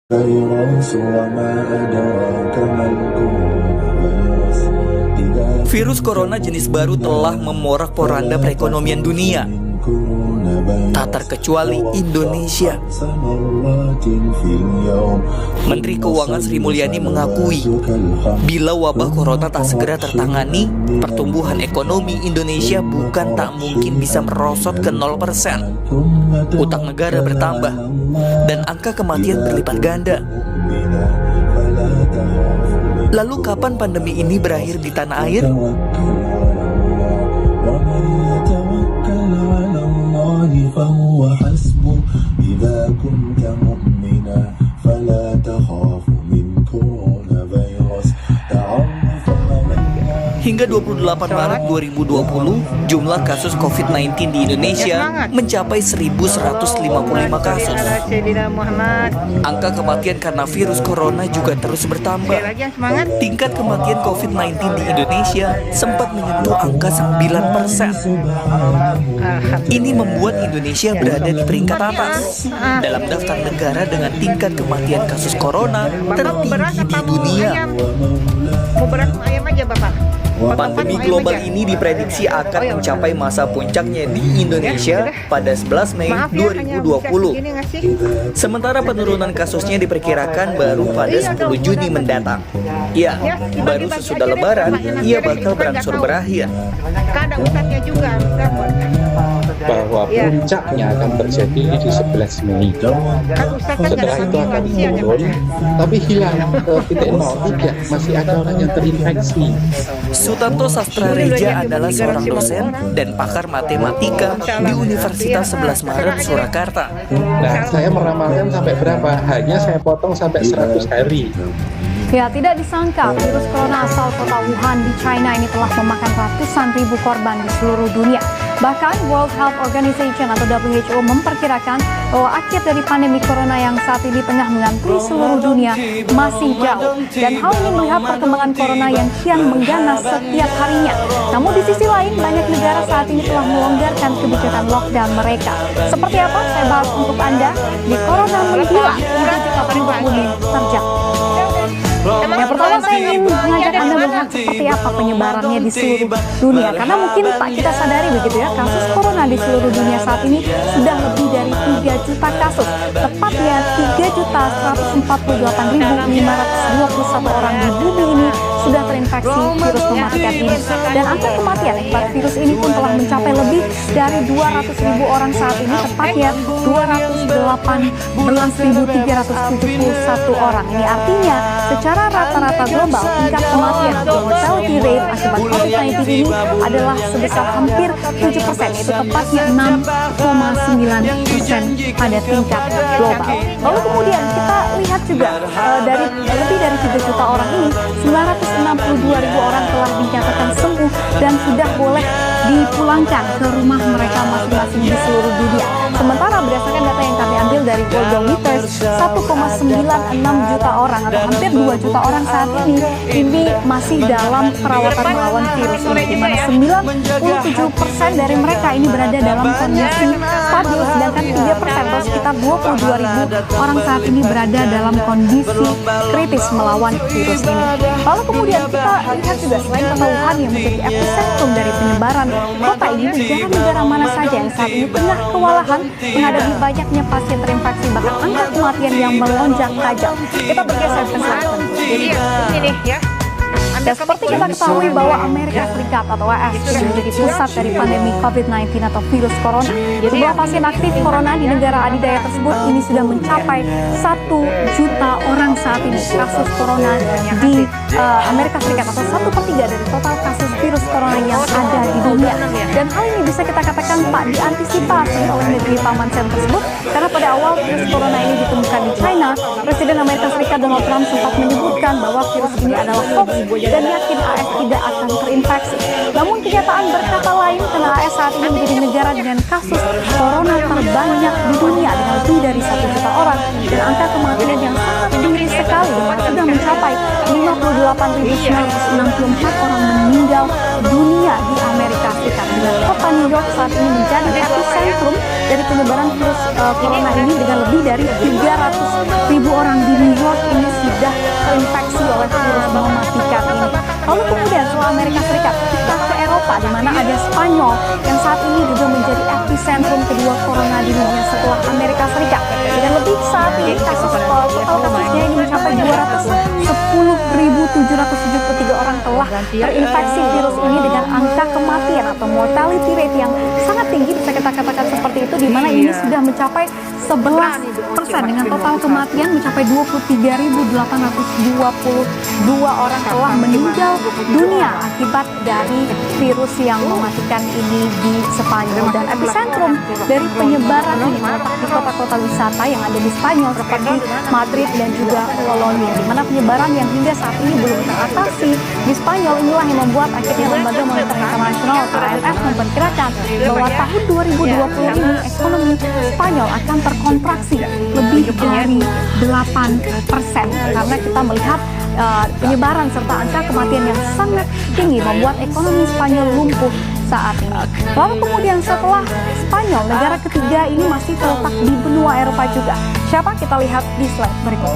فيروس وما أدراك ما الفيروس Virus corona jenis baru telah memorak-poranda perekonomian dunia, tak terkecuali Indonesia. Menteri Keuangan Sri Mulyani mengakui, bila wabah corona tak segera tertangani, pertumbuhan ekonomi Indonesia bukan tak mungkin bisa merosot ke 0%. Utang negara bertambah, dan angka kematian berlipat ganda. Lalu kapan pandemi ini berakhir di tanah air? Hingga 28 Maret 2020, jumlah kasus COVID-19 di Indonesia mencapai 1.155 kasus. Angka kematian karena virus corona juga terus bertambah. Tingkat kematian COVID-19 di Indonesia sempat menyentuh angka 9%. Ini membuat Indonesia berada di peringkat atas dalam daftar negara dengan tingkat kematian kasus corona tertinggi di dunia. Mau beras ayam aja Bapak. Pandemi global ini diprediksi akan mencapai masa puncaknya di Indonesia pada 11 Mei 2020. Sementara penurunan kasusnya diperkirakan baru pada 10 Juni mendatang. Ya, baru sesudah Lebaran, ia bakal berangsur berakhir. Ada ustadznya juga. Bahwa puncaknya akan terjadi di 11 Mei. Setelah itu akan turun, tapi hilang ke titik nol. Tidak, masih ada orang yang terinfeksi. Sutanto Sastrareja adalah seorang dosen dan pakar matematika di Universitas 11 Maret Surakarta. Nah, saya meramalkan sampai berapa? Hanya saya potong sampai 100 hari. Ya, tidak disangka virus corona asal kota Wuhan di China ini telah memakan ratusan ribu korban di seluruh dunia. Bahkan World Health Organization atau WHO memperkirakan bahwa akhir dari pandemi corona yang saat ini tengah menghantui seluruh dunia masih jauh. Dan hal ini melihat perkembangan corona yang kian mengganas setiap harinya. Namun di sisi lain, banyak negara saat ini telah melonggarkan kebijakan lockdown mereka. Seperti apa? Saya bahas untuk Anda di Corona Menggila, 3 juta penduduk bumi terjangkit. Yang pertama saya ingin mengajak Anda melihat seperti apa penyebarannya di seluruh dunia. Karena mungkin tak kita sadari begitu ya, kasus corona di seluruh dunia saat ini sudah lebih dari 3 juta kasus. Tepatnya 3.148.521 orang di bumi ini sudah terinfeksi virus mematikan ini. Dan angka kematian akibat virus ini pun telah mencapai lebih dari 200.000 orang saat ini, tepatnya 218.371 orang. Ini artinya secara rata-rata global tingkat kematian atau mortality rate akibat COVID-19 ini adalah sebesar hampir 7%, yaitu tepatnya 6,9% pada tingkat global. Lalu kemudian kita lihat juga dari lebih dari 3 juta orang ini, 962.000 orang telah dinyatakan sembuh dan sudah boleh dipulangkan ke rumah mereka masing-masing di seluruh dunia. Sementara berdasarkan data yang kami ambil dari Worldometers, 1,96 juta orang atau hampir 2 juta orang saat ini masih dalam perawatan melawan virus ini, di mana 97% dari mereka ini berada dalam kondisi stabil, sedangkan 3% atau sekitar 22.000 orang saat ini berada dalam kondisi kritis melawan virus ini. Lalu kemudian kita lihat juga selain kota Wuhan yang menjadi epicentrum dari penyebaran, kota ini negara-negara mana saja yang saat ini tengah kewalahan menghadapi banyaknya pasien terinfeksi, bahkan angka kematian yang melonjak tajam. Kita bergeser ke selatan. Jadi ini ya. Dan seperti kita ketahui bahwa Amerika Serikat atau AS sudah menjadi pusat dari pandemi COVID-19 atau virus corona. Jumlah pasien aktif corona di negara adidaya tersebut ini sudah mencapai 1 juta orang saat ini. Kasus corona di Amerika Serikat atau 1/3 dari total kasus virus corona yang ada di dunia. Dan hal ini bisa kita katakan tak diantisipasi oleh negeri paman Sam tersebut, karena pada awal virus corona ini ditemukan di China, Presiden Amerika Serikat Donald Trump sempat menyebutkan bahwa virus ini adalah hoax dan yakin AS tidak akan terinfeksi. Namun kenyataan berkata lain, karena AS saat ini menjadi negara dengan kasus corona terbanyak di dunia dengan lebih dari 1 juta orang, dan angka kematian yang sangat tinggi sekali sudah mencapai 58.964 orang meninggal dunia di Amerika Serikat. Dengan kota New York saat ini menjadi epicentrum dari penyebaran virus corona ini dengan lebih dari 300.000 orang di terinfeksi oleh virus mematikan ini. Lalu kemudian setelah Amerika Serikat, kita ke Eropa di mana ada Spanyol yang saat ini juga menjadi epicentrum kedua corona di dunia setelah Amerika Serikat. Dengan lebih saat ini total kasusnya ini mencapai 210.773 orang telah terinfeksi virus ini dengan angka kematian atau mortality rate yang sangat tinggi, bisa kita katakan seperti itu, di mana ini sudah mencapai 11% dengan total kematian mencapai 23.822 orang telah meninggal dunia akibat dari virus yang mematikan ini di Spanyol. Dan epicentrum dari penyebaran ini terletak di kota-kota wisata yang ada di Spanyol seperti Madrid dan juga Wallonia, di mana penyebaran yang hingga saat ini belum teratasi di Spanyol. Inilah yang membuat akhirnya Lembaga Moneter Internasional atau IMF memperkirakan bahwa tahun 2020 ini ekonomi Spanyol akan terkontraksi lebih dari 8% karena kita melihat penyebaran serta angka kematian yang sangat tinggi membuat ekonomi Spanyol lumpuh saat ini. Lalu kemudian setelah Spanyol, negara ketiga ini masih terletak di benua Eropa juga. Siapa? Kita lihat di slide berikut.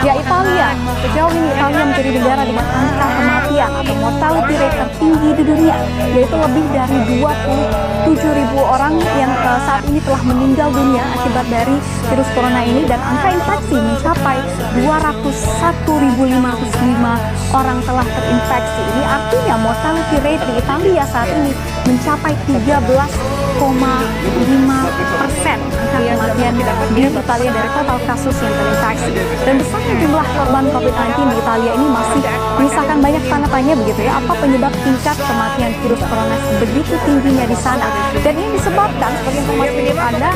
Ya, Italia. Sejauh ini Italia menjadi negara dengan angka kematian atau mortality rate tertinggi di dunia, yaitu lebih dari 27.000 orang yang saat ini telah meninggal dunia akibat dari virus corona ini, dan angka infeksi mencapai 201.505 orang telah terinfeksi. Ini artinya mortality rate di Italia saat ini mencapai 13,5%. Angka kematian di Italia dari total kasus yang terinfeksi. Dan besarnya jumlah korban COVID-19 di Italia ini masih menyisakan banyak tanda tanya begitu ya. Apa penyebab tingkat kematian virus corona begitu tingginya di sana? Dan ini disebabkan seperti informasi dari Anda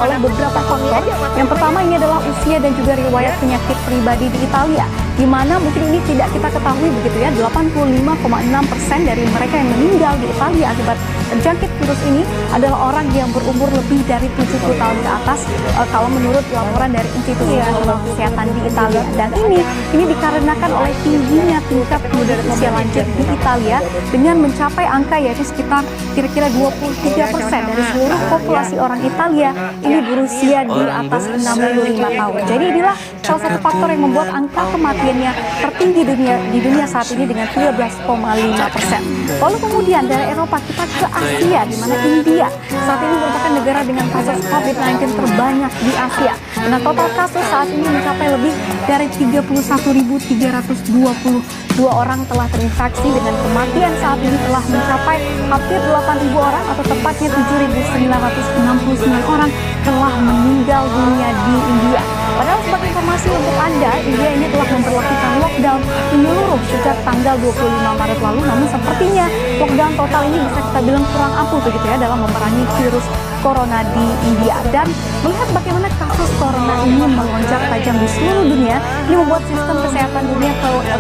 oleh beberapa faktor. Yang pertama ini adalah usia dan juga riwayat penyakit pribadi di Italia, di mana mungkin ini tidak kita ketahui begitu ya, 85,6% dari mereka yang meninggal di Italia akibat terjangkit virus ini adalah orang yang berumur lebih dari 70 tahun ke atas, kalau menurut laporan dari Institusi Nasional Kesehatan di Italia. Dan ini dikarenakan oleh tingginya tingkat penduduk usia lanjut di Italia dengan mencapai angka yaitu sekitar kira-kira 23% dari seluruh populasi orang Italia ini berusia di atas 65 tahun. Jadi inilah salah satu faktor yang membuat angka kematiannya tertinggi di dunia saat ini dengan 13,5%. Lalu kemudian dari Eropa kita ke Asia, di mana India saat ini merupakan negara dengan kasus COVID-19 terbanyak di Asia. Dengan total kasus saat ini mencapai lebih dari 31.322 orang telah terinfeksi, dengan kematian saat ini telah mencapai hampir 8.000 orang atau tepatnya 7.969 orang telah meninggal dunia di India. Padahal sebagai informasi untuk Anda, India ini telah memperlakukan lockdown menyeluruh sejak tanggal 25 Maret lalu. Namun sepertinya lockdown total ini bisa kita bilang kurang ampuh begitu ya dalam memerangi virus corona di India. Dan melihat bagaimana kasus corona ini melonjak tajam di seluruh dunia, ini membuat sistem kesehatan dunia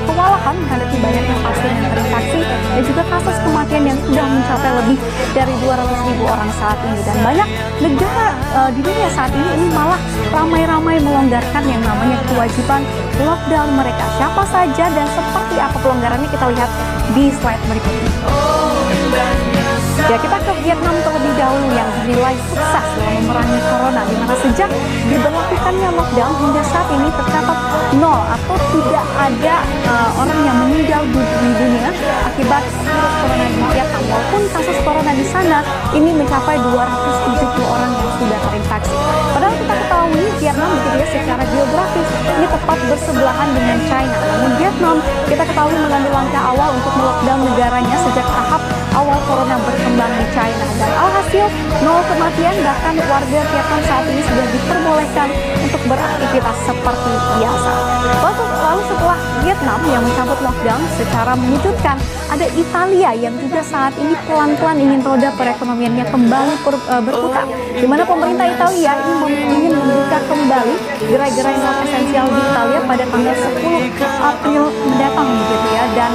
kewalahan menghadapi banyaknya pasien yang terinfeksi dan juga kasus kematian yang sudah mencapai lebih dari 200.000 orang saat ini. Dan banyak negara di dunia saat ini malah ramai-ramai melonggarkan yang namanya kewajiban lockdown mereka. Siapa saja dan seperti apa pelonggarannya kita lihat di slide berikutnya. Ya, kita ke Vietnam terlebih dahulu yang dinilai sukses dalam memerangi corona, di mana sejak diberlakukannya lockdown hingga saat ini tercatat nol atau tidak ada orang yang meninggal di dunia akibat virus corona di Vietnam. Walaupun kasus corona di sana ini mencapai 270 orang yang sudah terinfeksi. Padahal kita ketahui Vietnam begitu ya secara geografis ini tepat bersebelahan dengan China. Namun Vietnam kita ketahui mengambil langkah awal untuk melockdown negaranya sejak tahap awal corona berkembang di China, dan alhasil nol kematian, bahkan warga Vietnam saat ini sudah diperbolehkan untuk beraktivitas seperti biasa. Lalu setelah Vietnam yang mencabut lockdown secara mengejutkan, ada Italia yang juga saat ini pelan-pelan ingin roda perekonomiannya kembali berputar, di mana pemerintah Italia ingin membuka kembali gerai-gerai non esensial di Italia pada tanggal 10 April mendatang begitu ya. Dan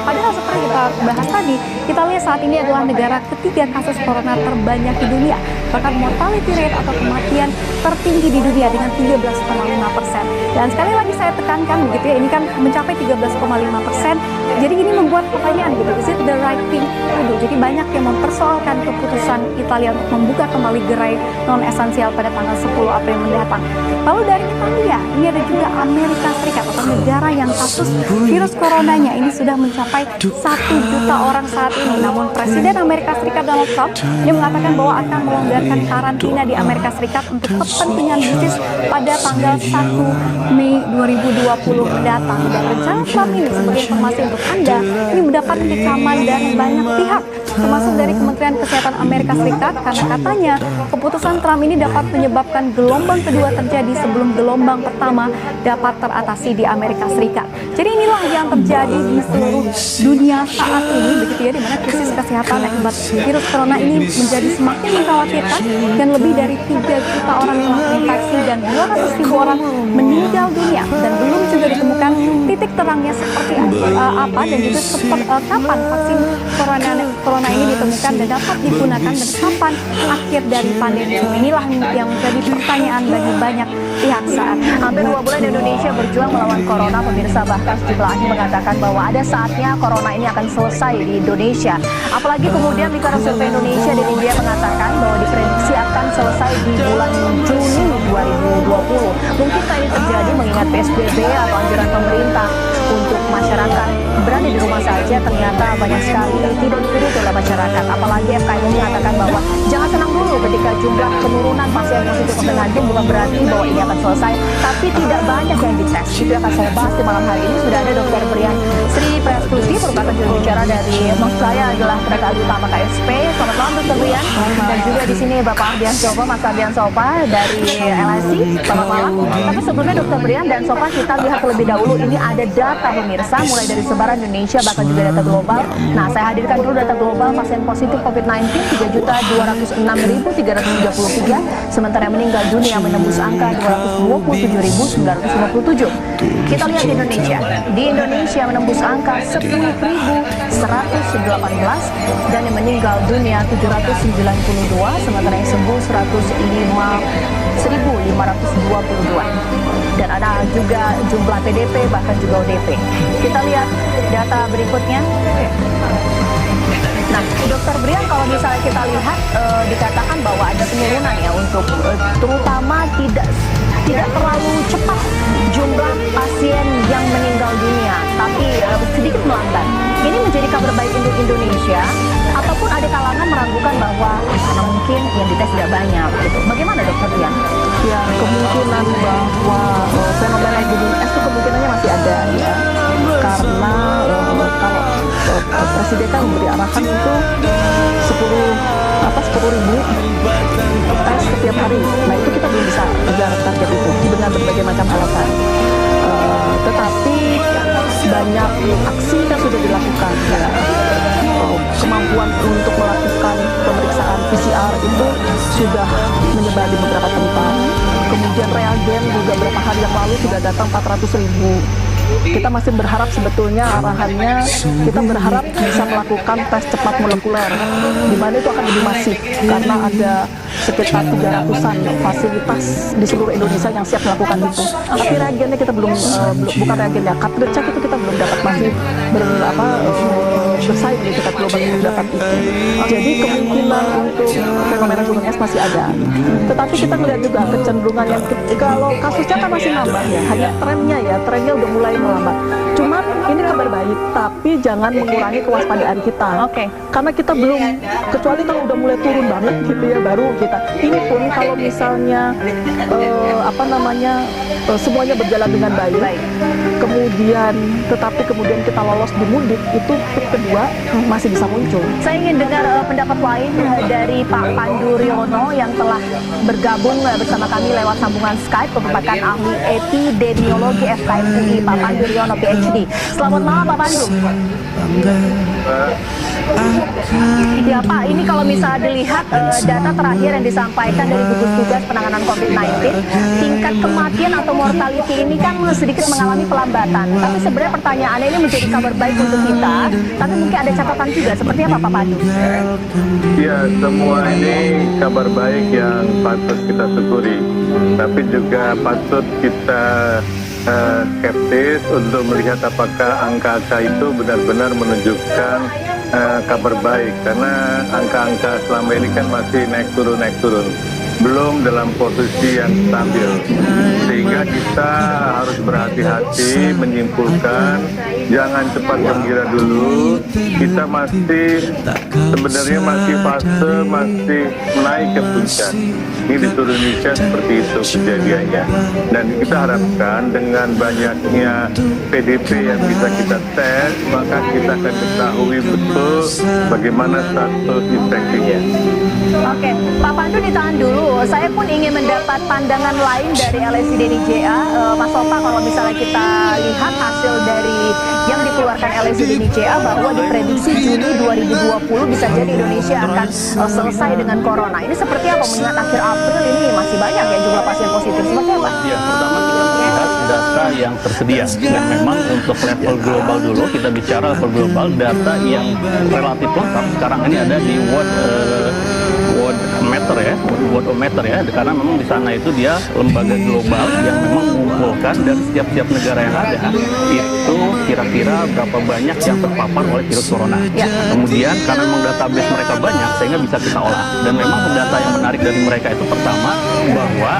padahal seperti kita bahas tadi, Italia saat ini adalah negara ketiga kasus corona terbanyak di dunia. Bahkan mortality rate atau kematian tertinggi di dunia dengan 13,5%. Dan sekali lagi saya tekankan begitu ya, ini kan mencapai 13,5%. Jadi ini membuat pertanyaan gitu, is it the right thing to do? Jadi banyak yang mempersoalkan keputusan Italia untuk membuka kembali gerai non-esensial pada tanggal 10 April mendatang. Lalu dari Italia, ini ada juga Amerika Serikat atau negara yang kasus virus coronanya ini sudah mencapai 1 juta orang saat ini. Namun Presiden Amerika Serikat Donald Trump ini mengatakan bahwa akan melonggarkan karantina di Amerika Serikat untuk kepentingan bisnis pada tanggal 1 Mei 2020 mendatang. Dan rencana Trump ini sebagai informasi untuk Anda ini mendapat kecaman dari banyak pihak, termasuk dari Kementerian Kesehatan Amerika Serikat, karena katanya keputusan Trump ini dapat menyebabkan gelombang kedua terjadi sebelum gelombang pertama dapat teratasi di Amerika Serikat. Jadi inilah yang terjadi di seluruh dunia saat ini, begitu ya, di mana krisis kesehatan akibat virus corona ini menjadi semakin mengkhawatirkan dan lebih dari 3 juta orang telah terinfeksi dan 200.000 orang meninggal dunia, dan belum juga ditemukan titik terangnya seperti apa dan juga kapan vaksin corona ini ditemukan dan dapat digunakan, dan kapan akhir dari pandemi. Inilah yang menjadi pertanyaan bagi banyak pihak saat ini. Hampir 2 bulan Indonesia berjuang melawan corona, pemirsa. Bahkan sejumlah ahli mengatakan bahwa ada saatnya corona ini akan selesai di Indonesia. Apalagi kemudian Lingkaran Survei Indonesia dan India mengatakan bahwa diprediksi akan selesai di bulan Juni 2020. Mungkinkah ini terjadi mengingat PSBB atau anjuran pemerintah untuk masyarakat berada di rumah saja ternyata banyak sekali tidak dituruti oleh masyarakat. Apalagi FKM mengatakan bahwa jangan senang dulu ketika jumlah penurunan pasien positif COVID-19 bukan berarti bahwa ini akan selesai, tapi tidak banyak yang dites. Itu akan saya bahas di malam hari ini. Sudah ada Dr. Brian Sri Prastuti, merupakan juru bicara dari saya adalah tenaga ahli utama KSP. Selamat malam Dr. Brian. Dan juga di sini Bapak Ardian Sopa, Mas Ardian Sopa dari LSI. Selamat malam. Tapi sebelumnya Dr. Brian dan Sopa, kita lihat terlebih dahulu ini ada data pemirsa mulai dari sebaran Indonesia bahkan juga data global. Nah, saya hadirkan dulu data global pasien positif COVID-19 3.206.333, sementara yang meninggal dunia menembus angka 227.957. Kita lihat di Indonesia. Di Indonesia menembus angka 10.118 dan yang meninggal dunia 792, sementara yang sembuh 105.522. Dan ada juga jumlah PDP bahkan juga ODP. Kita lihat data berikutnya. Nah, Dr. Brian, kalau misalnya kita lihat dikatakan bahwa ada penurunan ya untuk terutama tidak terlalu cepat jumlah pasien yang meninggal dunia, tapi sedikit melambat. Ini menjadi kabar baik untuk Indonesia, ataupun ada kalangan meragukan bahwa karena mungkin yang dites tidak banyak. Gitu. Bagaimana Dr. Brian? Ya, kemungkinan bahwa fenomena gunung es itu kemungkinannya masih ada ya, karena kalau Presiden kan memberi arahan itu 10.000 tes setiap hari. Nah, itu kita belum bisa kejar target itu dengan berbagai macam alasan. Tetapi banyak aksi yang sudah dilakukan ya. Kemampuan untuk melakukan pemeriksaan PCR itu sudah menyebar di beberapa tempat. Kemudian reagen juga beberapa hari yang lalu sudah datang 400.000. Kita masih berharap sebetulnya arahannya kita berharap bisa melakukan tes cepat molekuler, di mana itu akan lebih masif karena ada sekitar 300-an fasilitas di seluruh Indonesia yang siap melakukan itu. Tapi reagennya kita belum bukan reagen ya, cartridge itu kita belum dapat, masih bersaing di tingkat global belum dapat itu. Jadi kemungkinan untuk fenomena gunung es masih ada. Tetapi kita melihat juga kecenderungan yang kalau kasusnya kan masih nambah ya, hanya trennya udah mulai melambat. Cuman ini kabar baik, tapi jangan mengurangi kewaspadaan kita. Oke. Karena kita belum, kecuali kalau udah mulai turun banget gitu ya, baru kita. Ini pun kalau misalnya semuanya berjalan dengan baik. Kemudian kita lolos di mudik, itu peak kedua masih bisa muncul. Saya ingin dengar pendapat lain dari Pak Pandu Riono yang telah bergabung bersama kami lewat sambungan Skype, merupakan ahli epidemiologi FKM UI, Pak Pandu Riono PhD. Selamat malam Pak Pandu. Ya Pak, ini kalau misalnya dilihat data terakhir yang disampaikan dari gugus tugas penanganan COVID-19, tingkat kematian atau mortality ini kan sedikit mengalami pelambatan. Tapi sebenarnya pertanyaannya ini menjadi kabar baik untuk kita. Tapi mungkin ada catatan juga. Seperti apa Pak Pandu? Ya, semua ini kabar baik yang patut kita syukuri. Tapi juga patut kita skeptis untuk melihat apakah angka-angka itu benar-benar menunjukkan kabar baik, karena angka-angka selama ini kan masih naik turun, belum dalam posisi yang stabil, sehingga kita harus berhati-hati menyimpulkan, jangan cepat gembira dulu. Kita sebenarnya masih fase naik ke puncak. Ini di seluruh Indonesia seperti itu kejadiannya, dan kita harapkan dengan banyaknya PDP yang bisa kita tes, maka kita akan ketahui betul bagaimana status infeksinya. Oke, Pak Pandu ditahan dulu. Saya pun ingin mendapat pandangan lain dari LSI DNIJA. Mas Opa, kalau misalnya kita lihat hasil dari yang dikeluarkan LSI DNIJA bahwa diprediksi Juni 2020 bisa jadi Indonesia akan selesai dengan corona. Ini seperti apa? Mengingat akhir April ini masih banyak ya jumlah pasien positif. Seperti apa? Ya, pertama kita melihat data yang tersedia. Dan memang untuk level global dulu, kita bicara level global, data yang relatif lengkap sekarang ini ada di Worldometer ya, karena memang di sana itu dia lembaga global yang memang mengumpulkan dari setiap negara yang ada itu kira-kira berapa banyak yang terpapar oleh virus corona. Kemudian karena memang database mereka banyak sehingga bisa kita olah, dan memang data yang menarik dari mereka itu pertama bahwa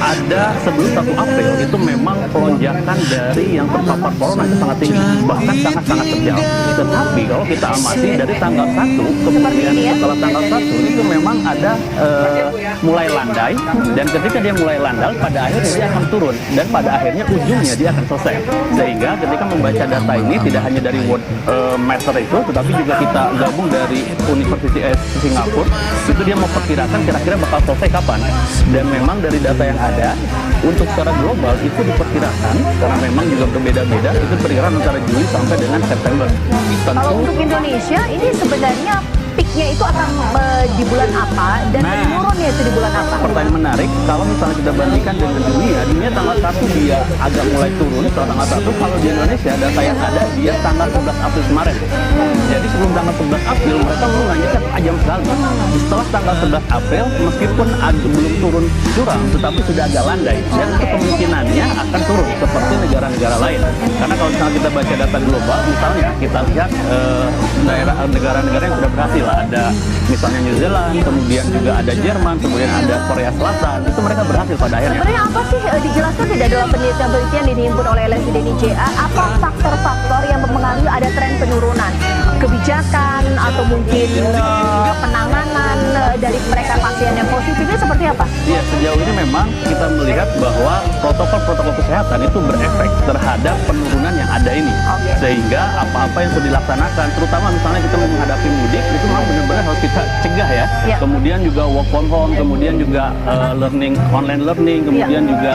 ada sebelum 1 April itu memang pelonjakan dari yang terpapar corona itu sangat tinggi, bahkan sangat terjal. Tetapi kalau kita amati dari tanggal 1 kemudian setelah tanggal 1 itu memang ada mulai landai, dan ketika dia mulai landai pada akhirnya dia akan turun, dan pada akhirnya ujungnya dia akan selesai. Sehingga ketika membaca data ini tidak hanya dari Worldometer itu, tetapi juga kita gabung dari Universitas Singapura, itu dia memperkirakan kira-kira bakal selesai kapan. Dan memang dari data yang ada untuk secara global itu diperkirakan, karena memang juga berbeda-beda, itu perkiraan antara Juli sampai dengan September. Kalau untuk Indonesia ini sebenarnya peaknya itu akan di bulan apa, dan menurunnya itu di bulan apa? Pertanyaan menarik, kalau misalnya kita bandingkan dengan dunia tanggal 1 dia agak mulai turun setelah tanggal 1, kalau di Indonesia data yang ada dia tanggal 11 April kemarin. Jadi sebelum tanggal 11 April mereka menanyakan tajam sekali. Setelah tanggal 11 April meskipun belum turun jurang tetapi sudah agak landai, dan itu kemungkinannya akan turun seperti negara-negara lain. Karena kalau misalnya kita baca data global, misalnya kita lihat negara-negara yang sudah berhasil, ada misalnya New Zealand, kemudian juga ada Jerman, kemudian ada Korea Selatan, itu mereka berhasil pada akhirnya. Sebenarnya apa sih dijelaskan tidak dalam penelitian yang dihimpun oleh LSI DNIJA, apa faktor-faktor yang mempengaruhi ada tren penurunan kebijakan atau mungkin penanganan dari mereka pasien yang positif ini seperti apa? Iya, sejauh ini memang kita melihat bahwa protokol kesehatan itu berefek terhadap penurunan yang ada ini. Sehingga apa-apa yang sudah dilaksanakan, terutama misalnya kita mau menghadapi mudik, itu memang benar-benar harus kita cegah ya. Kemudian juga work from home, kemudian juga online learning, kemudian juga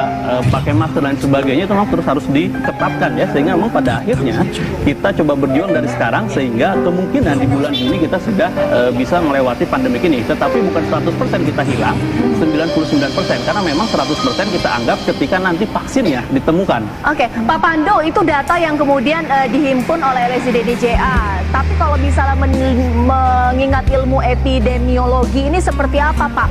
pakai masker dan sebagainya, itu memang terus harus diketatkan ya. Sehingga memang pada akhirnya kita coba berjuang dari sekarang, sehingga kemungkinan di bulan Juni kita sudah bisa melewati pandemi ini. Tetapi bukan 100% kita hilang, 99%, karena memang 100% kita anggap ketika nanti vaksinnya ditemukan. Oke, Pak Pandu, itu data yang kemudian dihimpun oleh LSI DNIJA. Tapi kalau misalnya mengingat ilmu epidemiologi ini seperti apa, Pak?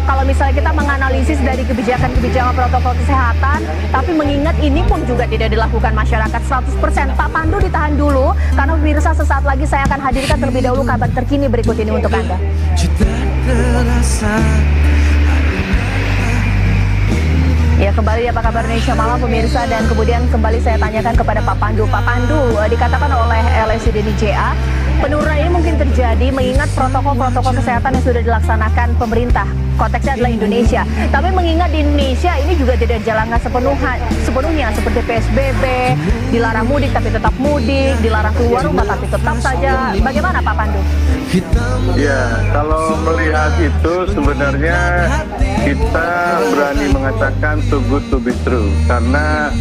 Kalau misalnya kita menganalisis dari kebijakan-kebijakan protokol kesehatan, tapi mengingat ini pun juga tidak dilakukan masyarakat 100%. Pak Pandu ditahan dulu, karena pemirsa sesaat lagi saya akan hadirkan terlebih dahulu kabar terkini berikut ini untuk Anda. Ya, kembali apa kabar Indonesia Malam pemirsa, dan kemudian kembali saya tanyakan kepada Pak Pandu. Pak Pandu, dikatakan oleh LSI DNIJA, penurunan ini mungkin terjadi mengingat protokol-protokol kesehatan yang sudah dilaksanakan pemerintah. Konteksnya adalah Indonesia. Tapi mengingat di Indonesia ini juga tidak dijalankan sepenuhnya seperti PSBB, dilarang mudik tapi tetap mudik, dilarang keluar rumah tapi tetap saja. Bagaimana Pak Pandu? Ya, kalau melihat itu sebenarnya kita berani mengatakan too good to be true, karena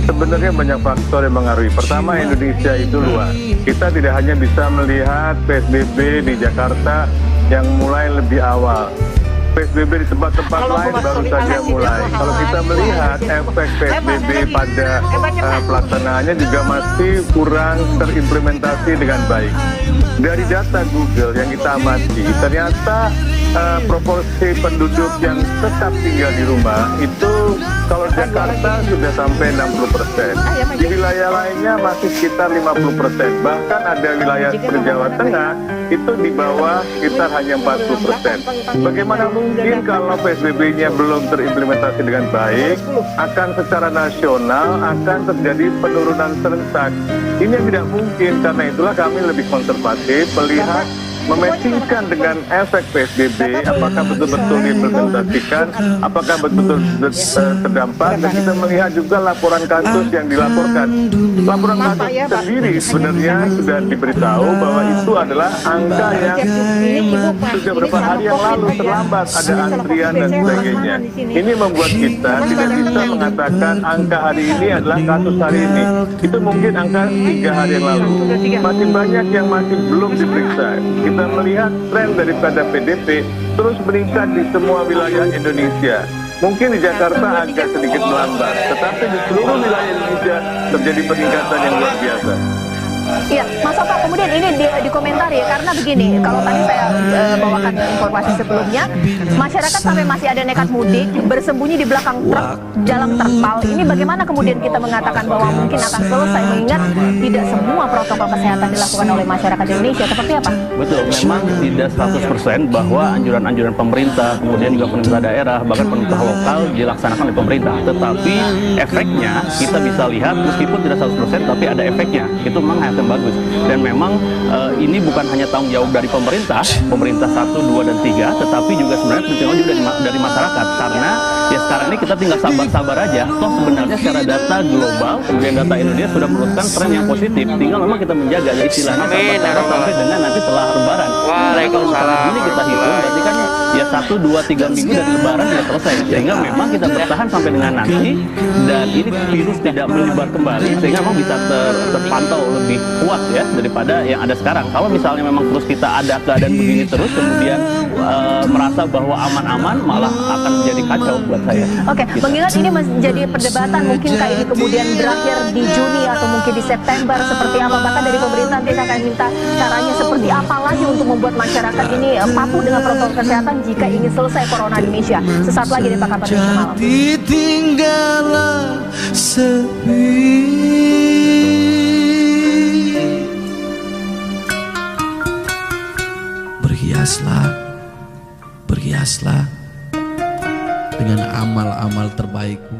sebenarnya banyak faktor yang mengaruhi. Pertama, Indonesia itu luas. Kita tidak hanya bisa melihat PSBB di Jakarta yang mulai lebih awal. PSBB di tempat-tempat lain baru saja mulai. Kalau kita melihat efek PSBB pada pelaksanaannya juga masih kurang terimplementasi dengan baik. Dari data Google yang kita amati, ternyata proporsi penduduk yang tetap tinggal di rumah itu kalau Jakarta sudah sampai 60%. Di wilayah lainnya masih sekitar 50%. Bahkan ada wilayah seperti Jawa Tengah itu di bawah sekitar hanya 40%. Bagaimana mungkin kalau PSBB-nya belum terimplementasi dengan baik, akan secara nasional akan terjadi penurunan serentak. Ini yang tidak mungkin, karena itulah kami lebih konservatif melihat mematchingkan dengan efek PSBB, apakah betul-betul diimplementasikan, apakah betul-betul terdampak, dan kita melihat juga laporan kasus yang dilaporkan. Laporan kasus sendiri sebenarnya sudah diberitahu bahwa itu adalah angka yang sudah beberapa hari yang lalu terlambat, ada antrian dan sebagainya. Ini membuat kita tidak bisa mengatakan angka hari ini adalah kasus hari ini. Itu mungkin angka 3 hari yang lalu. Masih banyak yang masih belum diperiksa. Kita melihat tren daripada PDP terus meningkat di semua wilayah Indonesia. Mungkin di Jakarta agak sedikit melambat, tetapi di seluruh wilayah Indonesia terjadi peningkatan yang luar biasa. Iya, Mas Oto, kemudian ini dikomentari karena begini, kalau tadi saya bawakan informasi sebelumnya, masyarakat sampai masih ada nekat mudik, bersembunyi di belakang truk, jalan terpal. Ini bagaimana kemudian kita mengatakan bahwa mungkin akan selesai, mengingat tidak semua protokol kesehatan dilakukan oleh masyarakat Indonesia, seperti apa? Betul, memang tidak 100% bahwa anjuran-anjuran pemerintah, kemudian juga pemerintah daerah, bahkan pemerintah lokal dilaksanakan oleh pemerintah. Tetapi efeknya kita bisa lihat meskipun tidak 100%, tapi ada efeknya. Itu memang yang bagus, dan memang ini bukan hanya tanggung jawab dari pemerintah 1, 2, dan 3, tetapi juga sebenarnya tanggung jawab dari masyarakat, karena ya sekarang ini kita tinggal sabar-sabar aja. Toh sebenarnya secara data global, kemudian data Indonesia sudah menunjukkan tren yang positif, tinggal memang kita menjaga ya istilahnya sabar-sabar sampai dengan nanti setelah Lebaran. Waalaikumsalam. Ini kita hitung berarti kan ya 1, 2, 3 minggu dari Lebaran sudah selesai, sehingga memang kita bertahan sampai dengan nanti, dan ini virus tidak menyebar kembali, sehingga memang bisa terpantau lebih kuat ya daripada yang ada sekarang. Kalau misalnya memang terus kita ada keadaan begini terus, kemudian merasa bahwa aman-aman, malah akan menjadi kacau buat saya. Oke, mengingat ini menjadi perdebatan, mungkinkah ini kemudian berakhir di Juni atau mungkin di September, seperti apa? Bahkan dari pemerintah kita akan minta caranya seperti apa lagi untuk membuat masyarakat ini patuh dengan protokol kesehatan jika ingin selesai corona di Indonesia. Sesaat lagi di Pakar Pada Malam. Ditinggallah sepi, berhiaslah dengan amal-amal terbaikmu.